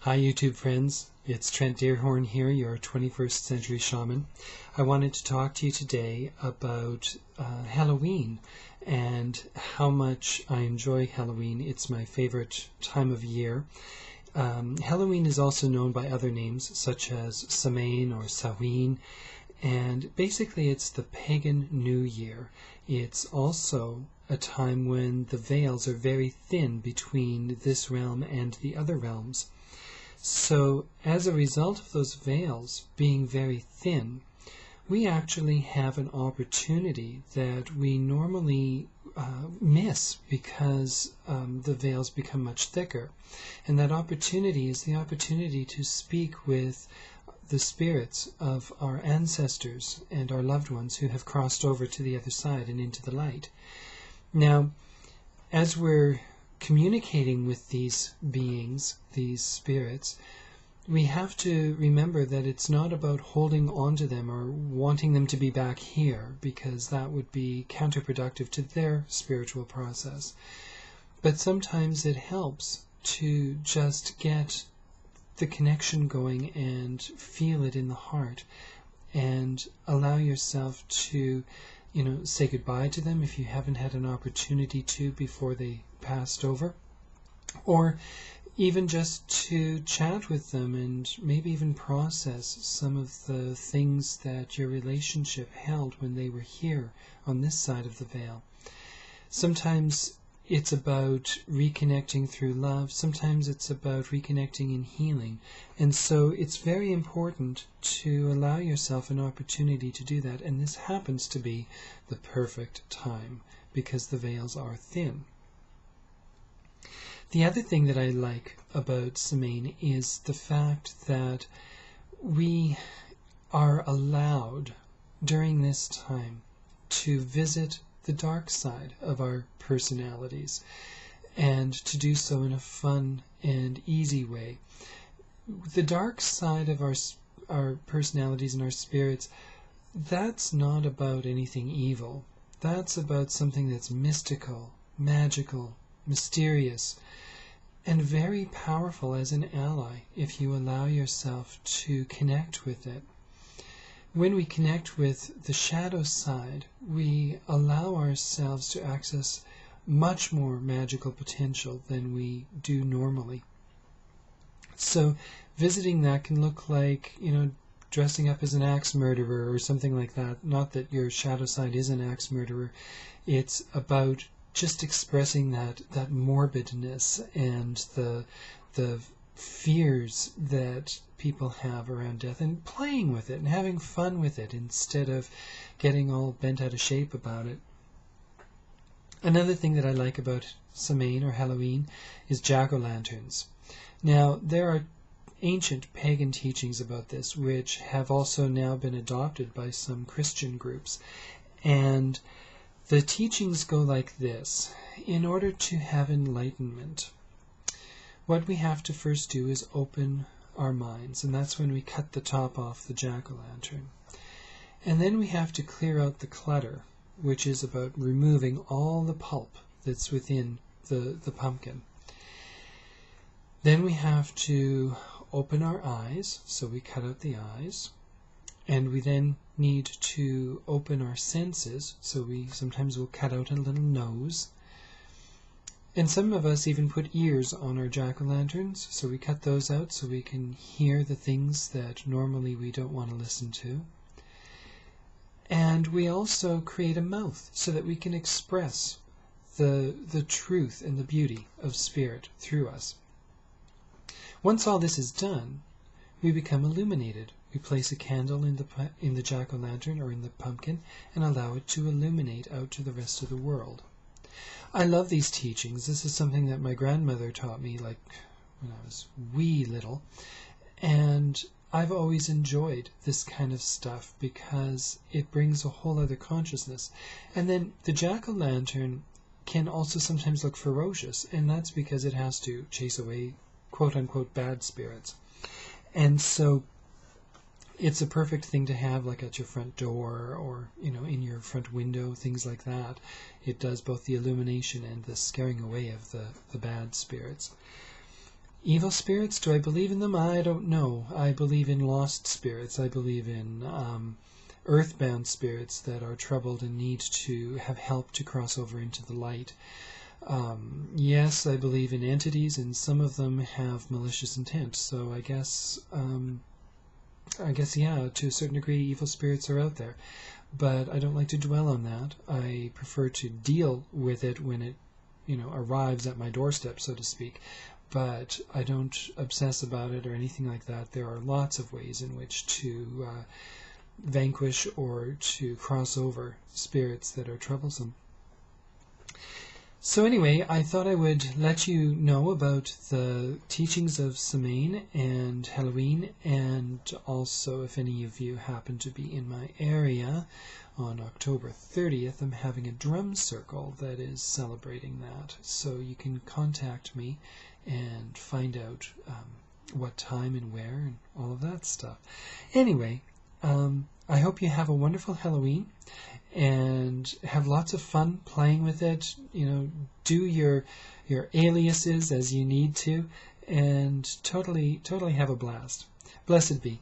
Hi YouTube friends, it's Trent Dearhorn here, your 21st century shaman. I wanted to talk to you today about Halloween and how much I enjoy Halloween. It's my favorite time of year. Halloween is also known by other names such as Samhain or Samhain, and basically it's the Pagan New Year. It's also a time when the veils are very thin between this realm and the other realms. So as a result of those veils being very thin, we actually have an opportunity that we normally miss because the veils become much thicker. And that opportunity is the opportunity to speak with the spirits of our ancestors and our loved ones who have crossed over to the other side and into the light. Now, as we're communicating with these beings, these spirits, we have to remember that it's not about holding on to them or wanting them to be back here, because that would be counterproductive to their spiritual process. But sometimes it helps to just get the connection going and feel it in the heart and allow yourself to, say goodbye to them if you haven't had an opportunity to before they passed over, or even just to chat with them and maybe even process some of the things that your relationship held when they were here on this side of the veil. Sometimes it's about reconnecting through love, sometimes it's about reconnecting in healing, and so it's very important to allow yourself an opportunity to do that, and this happens to be the perfect time because the veils are thin. The other thing that I like about Samhain is the fact that we are allowed during this time to visit the dark side of our personalities, and to do so in a fun and easy way. The dark side of our personalities and our spirits, that's not about anything evil. That's about something that's mystical, magical, mysterious, and very powerful as an ally if you allow yourself to connect with it. When we connect with the shadow side, we allow ourselves to access much more magical potential than we do normally. So visiting that can look like, dressing up as an axe murderer or something like that. Not that your shadow side is an axe murderer. It's about just expressing that morbidness and the fears that people have around death, and playing with it and having fun with it instead of getting all bent out of shape about it. Another thing that I like about Samhain or Halloween is jack-o'-lanterns. Now, there are ancient pagan teachings about this, which have also now been adopted by some Christian groups. And the teachings go like this. In order to have enlightenment, what we have to first do is open our minds, and that's when we cut the top off the jack-o'-lantern. And then we have to clear out the clutter, which is about removing all the pulp that's within the pumpkin. Then we have to open our eyes, so we cut out the eyes. And we then need to open our senses, so we sometimes will cut out a little nose. And some of us even put ears on our jack-o'-lanterns, so we cut those out so we can hear the things that normally we don't want to listen to. And we also create a mouth so that we can express the truth and the beauty of spirit through us. Once all this is done, we become illuminated. We place a candle in the jack-o'-lantern or in the pumpkin and allow it to illuminate out to the rest of the world. I love these teachings. This is something that my grandmother taught me when I was wee little, and I've always enjoyed this kind of stuff because it brings a whole other consciousness. And then the jack-o'-lantern can also sometimes look ferocious, and that's because it has to chase away quote-unquote bad spirits. And so it's a perfect thing to have like at your front door or, in your front window, things like that. It does both the illumination and the scaring away of the bad spirits. Evil spirits, do I believe in them? I don't know. I believe in lost spirits. I believe in earthbound spirits that are troubled and need to have help to cross over into the light. Yes, I believe in entities, and some of them have malicious intent. So I guess, yeah, to a certain degree, evil spirits are out there. But I don't like to dwell on that. I prefer to deal with it when it, arrives at my doorstep, so to speak. But I don't obsess about it or anything like that. There are lots of ways in which to vanquish or to cross over spirits that are troublesome. So anyway, I thought I would let you know about the teachings of Samhain and Halloween, and also if any of you happen to be in my area on October 30th, I'm having a drum circle that is celebrating that. So you can contact me and find out what time and where and all of that stuff. Anyway, I hope you have a wonderful Halloween and have lots of fun playing with it. Do your aliases as you need to, and totally have a blast. Blessed be.